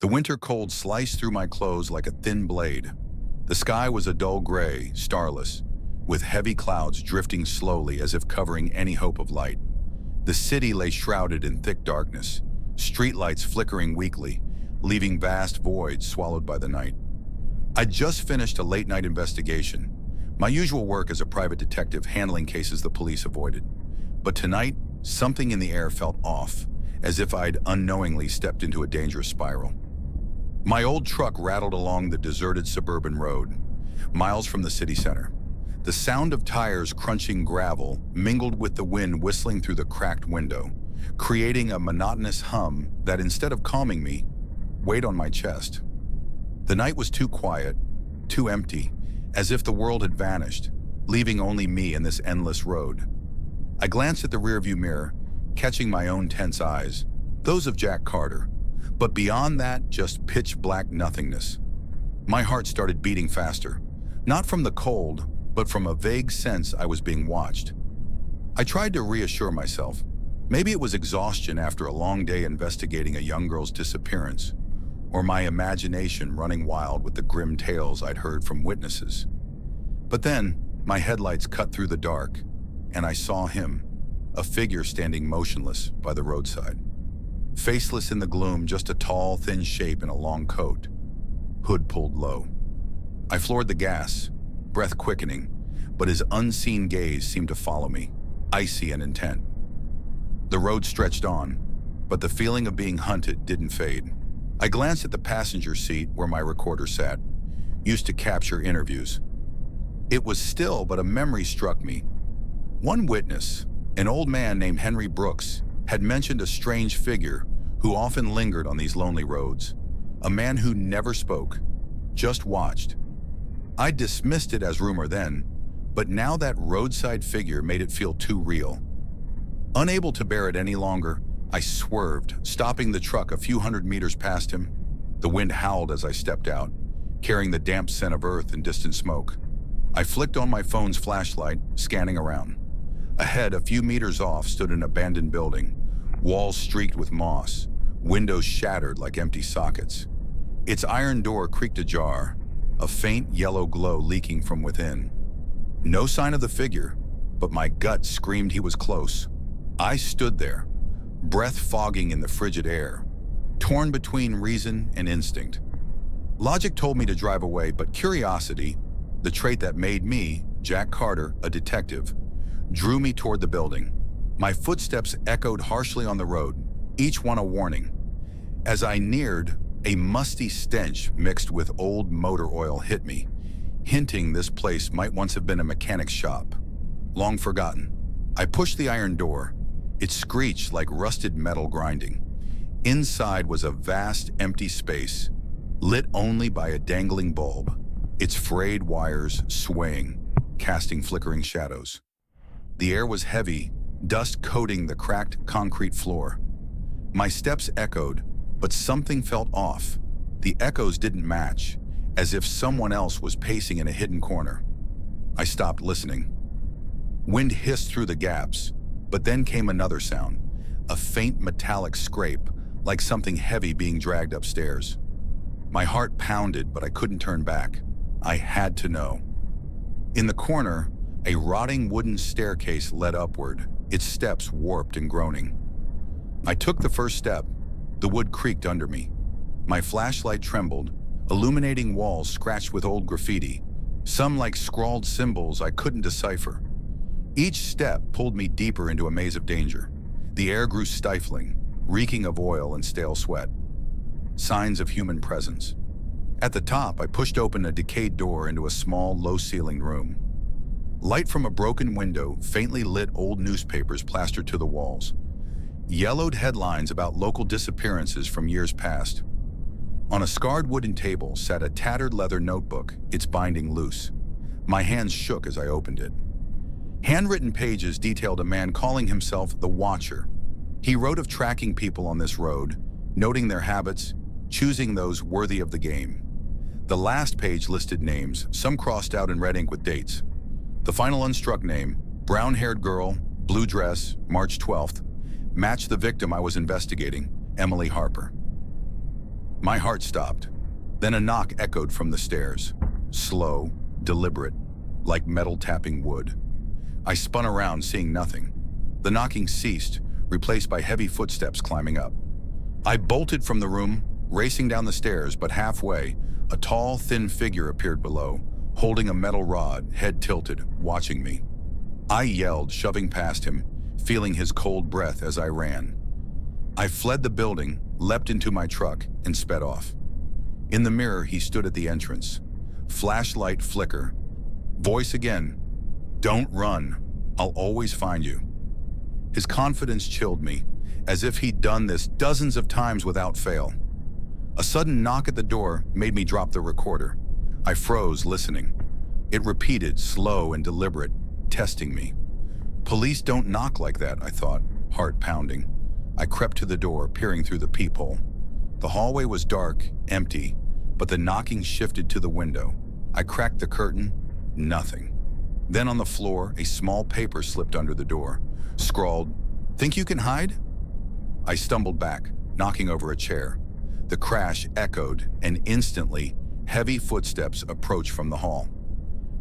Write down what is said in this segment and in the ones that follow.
The winter cold sliced through my clothes like a thin blade. The sky was a dull gray, starless, with heavy clouds drifting slowly as if covering any hope of light. The city lay shrouded in thick darkness, streetlights flickering weakly, leaving vast voids swallowed by the night. I'd just finished a late-night investigation, my usual work as a private detective handling cases the police avoided. But tonight, something in the air felt off, as if I'd unknowingly stepped into a dangerous spiral. My old truck rattled along the deserted suburban road, miles from the city center. The sound of tires crunching gravel mingled with the wind whistling through the cracked window, creating a monotonous hum that, instead of calming me, weighed on my chest. The night was too quiet, too empty, as if the world had vanished, leaving only me in this endless road. I glanced at the rearview mirror, catching my own tense eyes, those of Jack Carter, but beyond that, just pitch-black nothingness. My heart started beating faster, not from the cold, but from a vague sense I was being watched. I tried to reassure myself. Maybe it was exhaustion after a long day investigating a young girl's disappearance, or my imagination running wild with the grim tales I'd heard from witnesses. But then, my headlights cut through the dark, and I saw him, a figure standing motionless by the roadside. Faceless in the gloom, just a tall, thin shape in a long coat, hood pulled low. I floored the gas, breath quickening, but his unseen gaze seemed to follow me, icy and intent. The road stretched on, but the feeling of being hunted didn't fade. I glanced at the passenger seat where my recorder sat, used to capture interviews. It was still, but a memory struck me. One witness, an old man named Henry Brooks, had mentioned a strange figure who often lingered on these lonely roads. A man who never spoke, just watched. I dismissed it as rumor then, but now that roadside figure made it feel too real. Unable to bear it any longer, I swerved, stopping the truck a few hundred meters past him. The wind howled as I stepped out, carrying the damp scent of earth and distant smoke. I flicked on my phone's flashlight, scanning around. Ahead, a few meters off, stood an abandoned building, walls streaked with moss, windows shattered like empty sockets. Its iron door creaked ajar, a faint yellow glow leaking from within. No sign of the figure, but my gut screamed he was close. I stood there, breath fogging in the frigid air, torn between reason and instinct. Logic told me to drive away, but curiosity, the trait that made me, Jack Carter, a detective, drew me toward the building. My footsteps echoed harshly on the road, each one a warning. As I neared, a musty stench mixed with old motor oil hit me, hinting this place might once have been a mechanic's shop, long forgotten. I pushed the iron door. It screeched like rusted metal grinding. Inside was a vast, empty space, lit only by a dangling bulb, its frayed wires swaying, casting flickering shadows. The air was heavy, dust coating the cracked concrete floor. My steps echoed, but something felt off. The echoes didn't match, as if someone else was pacing in a hidden corner. I stopped listening. Wind hissed through the gaps, but then came another sound, a faint metallic scrape, like something heavy being dragged upstairs. My heart pounded, but I couldn't turn back. I had to know. In the corner, a rotting wooden staircase led upward, its steps warped and groaning. I took the first step. The wood creaked under me. My flashlight trembled, illuminating walls scratched with old graffiti, some like scrawled symbols I couldn't decipher. Each step pulled me deeper into a maze of danger. The air grew stifling, reeking of oil and stale sweat. Signs of human presence. At the top, I pushed open a decayed door into a small, low-ceilinged room. Light from a broken window faintly lit old newspapers plastered to the walls. Yellowed headlines about local disappearances from years past. On a scarred wooden table sat a tattered leather notebook, its binding loose. My hands shook as I opened it. Handwritten pages detailed a man calling himself the Watcher. He wrote of tracking people on this road, noting their habits, choosing those worthy of the game. The last page listed names, some crossed out in red ink with dates. The final unstruck name, brown-haired girl, blue dress, March 12th, matched the victim I was investigating, Emily Harper. My heart stopped. Then a knock echoed from the stairs. Slow, deliberate, like metal tapping wood. I spun around, seeing nothing. The knocking ceased, replaced by heavy footsteps climbing up. I bolted from the room, racing down the stairs, but halfway, a tall, thin figure appeared below, holding a metal rod, head tilted, watching me. I yelled, shoving past him, feeling his cold breath as I ran. I fled the building, leapt into my truck, and sped off. In the mirror, he stood at the entrance. Flashlight flicker. Voice again. "Don't run. I'll always find you." His confidence chilled me, as if he'd done this dozens of times without fail. A sudden knock at the door made me drop the recorder. I froze, listening. It repeated, slow and deliberate, testing me. Police don't knock like that, I thought, heart pounding. I crept to the door, peering through the peephole. The hallway was dark, empty, but the knocking shifted to the window. I cracked the curtain, nothing. Then on the floor, a small paper slipped under the door, scrawled, "Think you can hide?" I stumbled back, knocking over a chair. The crash echoed, and instantly, heavy footsteps approached from the hall.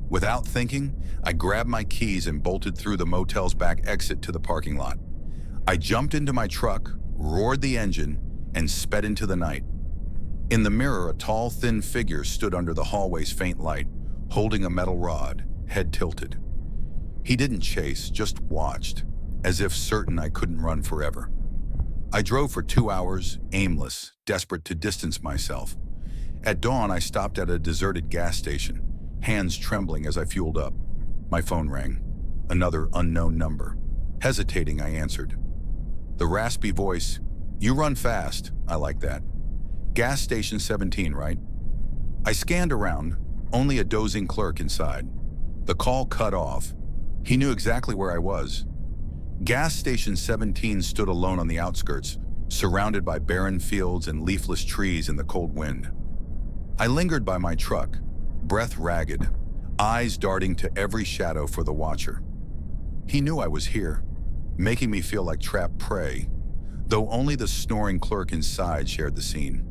Without thinking, I grabbed my keys and bolted through the motel's back exit to the parking lot. I jumped into my truck, roared the engine, and sped into the night. In the mirror, a tall, thin figure stood under the hallway's faint light, holding a metal rod, head tilted. He didn't chase, just watched, as if certain I couldn't run forever. I drove for 2 hours, aimless, desperate to distance myself. At dawn, I stopped at a deserted gas station, hands trembling as I fueled up. My phone rang. Another unknown number. Hesitating, I answered. The raspy voice, "You run fast. I like that. Gas station 17, right?" I scanned around, only a dozing clerk inside. The call cut off. He knew exactly where I was. Gas station 17 stood alone on the outskirts, surrounded by barren fields and leafless trees in the cold wind. I lingered by my truck, breath ragged, eyes darting to every shadow for the watcher. He knew I was here, making me feel like trapped prey, though only the snoring clerk inside shared the scene.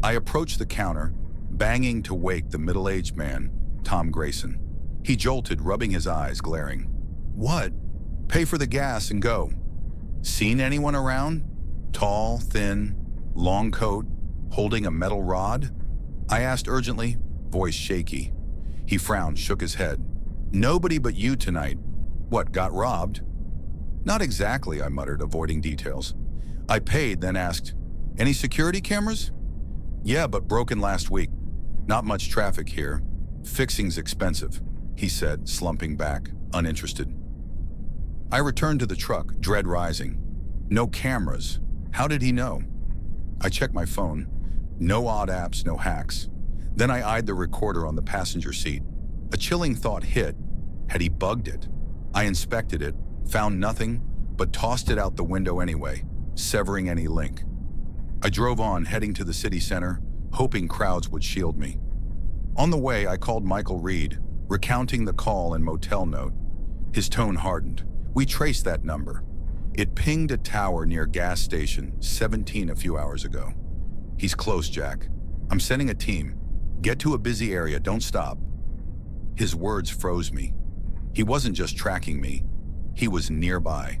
I approached the counter, banging to wake the middle-aged man, Tom Grayson. He jolted, rubbing his eyes, glaring. "What? Pay for the gas and go." "Seen anyone around? Tall, thin, long coat, holding a metal rod?" I asked urgently, voice shaky. He frowned, shook his head. "Nobody but you tonight. What, got robbed?" "Not exactly," I muttered, avoiding details. I paid, then asked, "Any security cameras?" "Yeah, but broken last week. Not much traffic here. Fixing's expensive," he said, slumping back, uninterested. I returned to the truck, dread rising. No cameras. How did he know? I checked my phone. No odd apps, no hacks. Then I eyed the recorder on the passenger seat. A chilling thought hit. Had he bugged it? I inspected it, found nothing, but tossed it out the window anyway, severing any link. I drove on, heading to the city center, hoping crowds would shield me. On the way, I called Michael Reed, recounting the call and motel note. His tone hardened. "We traced that number. It pinged a tower near gas station 17 a few hours ago. He's close, Jack. I'm sending a team. Get to a busy area, don't stop." His words froze me. He wasn't just tracking me. He was nearby.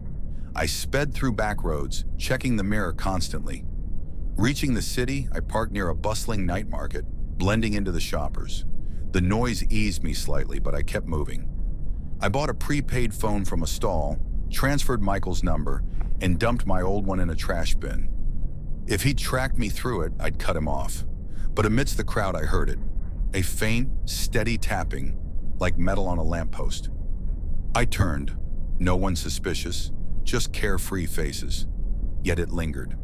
I sped through back roads, checking the mirror constantly. Reaching the city, I parked near a bustling night market, blending into the shoppers. The noise eased me slightly, but I kept moving. I bought a prepaid phone from a stall, transferred Michael's number, and dumped my old one in a trash bin. If he'd tracked me through it, I'd cut him off. But amidst the crowd, I heard it. A faint, steady tapping, like metal on a lamppost. I turned. No one suspicious, just carefree faces. Yet it lingered.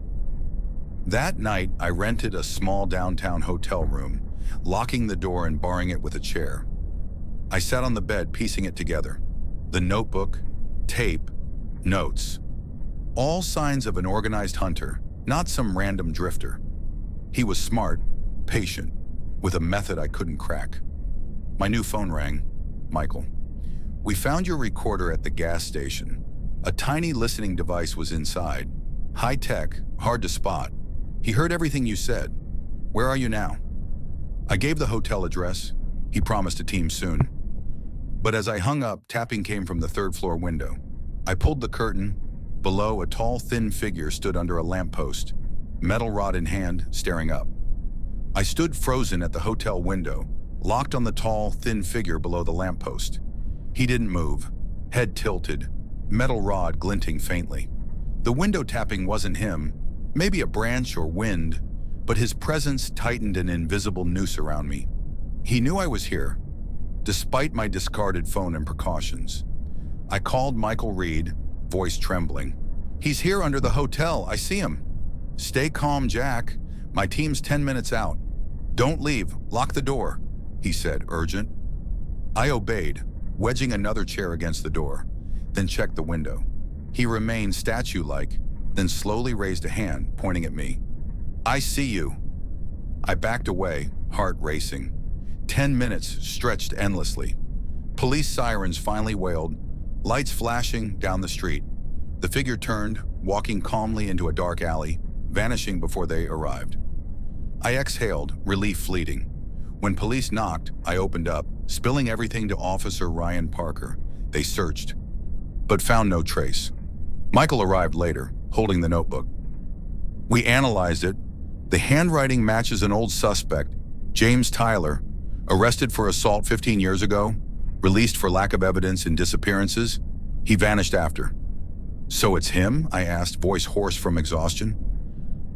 That night, I rented a small downtown hotel room, locking the door and barring it with a chair. I sat on the bed, piecing it together. The notebook, tape, notes. All signs of an organized hunter, not some random drifter. He was smart, patient, with a method I couldn't crack. My new phone rang. "Michael, we found your recorder at the gas station. A tiny listening device was inside. High tech, hard to spot. He heard everything you said. Where are you now? I gave the hotel address. He promised a team soon. But as I hung up, tapping came from the third-floor window. I pulled the curtain. Below, a tall, thin figure stood under a lamppost, metal rod in hand, staring up. I stood frozen at the hotel window, locked on the tall, thin figure below the lamppost. He didn't move, head tilted, metal rod glinting faintly. The window tapping wasn't him, maybe a branch or wind, but his presence tightened an invisible noose around me. He knew I was here, despite my discarded phone and precautions. I called Michael Reed, voice trembling. He's here under the hotel, I see him. Stay calm, Jack. My team's 10 minutes out. Don't leave, lock the door, he said, urgent. I obeyed, wedging another chair against the door, then checked the window. He remained statue-like, then slowly raised a hand, pointing at me. I see you. I backed away, heart racing. 10 minutes stretched endlessly. Police sirens finally wailed, lights flashing down the street. The figure turned, walking calmly into a dark alley, vanishing before they arrived. I exhaled, relief fleeting. When police knocked, I opened up, spilling everything to Officer Ryan Parker. They searched, but found no trace. Michael arrived later, holding the notebook. We analyzed it. The handwriting matches an old suspect, James Tyler, arrested for assault 15 years ago, released for lack of evidence in disappearances. He vanished after. So it's him? I asked, voice hoarse from exhaustion.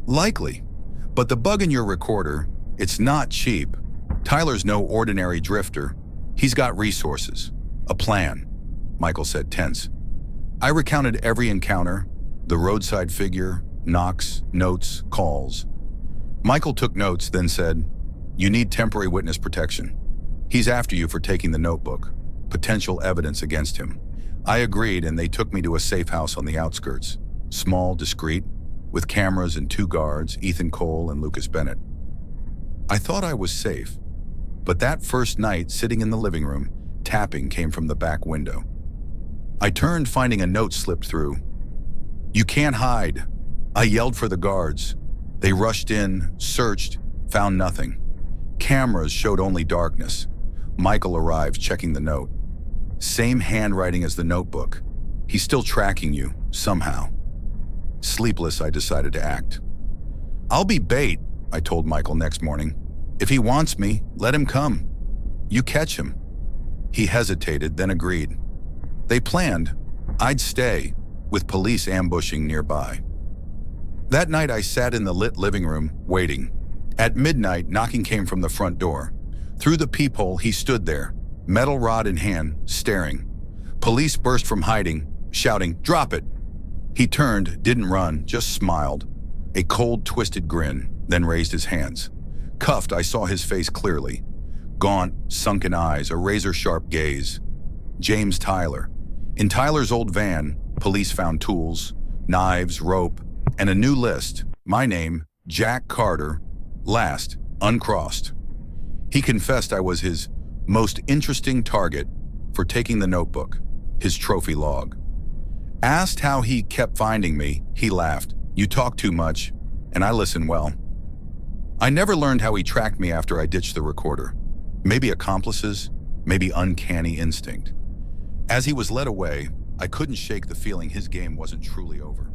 Likely, but the bug in your recorder, it's not cheap. Tyler's no ordinary drifter. He's got resources, a plan, Michael said, tense. I recounted every encounter, the roadside figure, knocks, notes, calls. Michael took notes, then said, "You need temporary witness protection. He's after you for taking the notebook, potential evidence against him." I agreed, and they took me to a safe house on the outskirts, small, discreet, with cameras and 2 guards, Ethan Cole and Lucas Bennett. I thought I was safe, but that first night, sitting in the living room, tapping came from the back window. I turned, finding a note slipped through. "You can't hide." I yelled for the guards. They rushed in, searched, found nothing. Cameras showed only darkness. Michael arrived, checking the note. Same handwriting as the notebook. He's still tracking you, somehow. Sleepless, I decided to act. "I'll be bait," I told Michael next morning. "If he wants me, let him come. You catch him." He hesitated, then agreed. They planned I'd stay, with police ambushing nearby. That night I sat in the lit living room, waiting. At midnight, knocking came from the front door. Through the peephole, he stood there, metal rod in hand, staring. Police burst from hiding, shouting, "Drop it!" He turned, didn't run, just smiled. A cold, twisted grin, then raised his hands. Cuffed, I saw his face clearly. Gaunt, sunken eyes, a razor-sharp gaze. James Tyler. In Tyler's old van, police found tools, knives, rope, and a new list. My name, Jack Carter, last, uncrossed. He confessed I was his most interesting target for taking the notebook, his trophy log. Asked how he kept finding me, he laughed. "You talk too much, and I listen well." I never learned how he tracked me after I ditched the recorder. Maybe accomplices, maybe uncanny instinct. As he was led away, I couldn't shake the feeling his game wasn't truly over.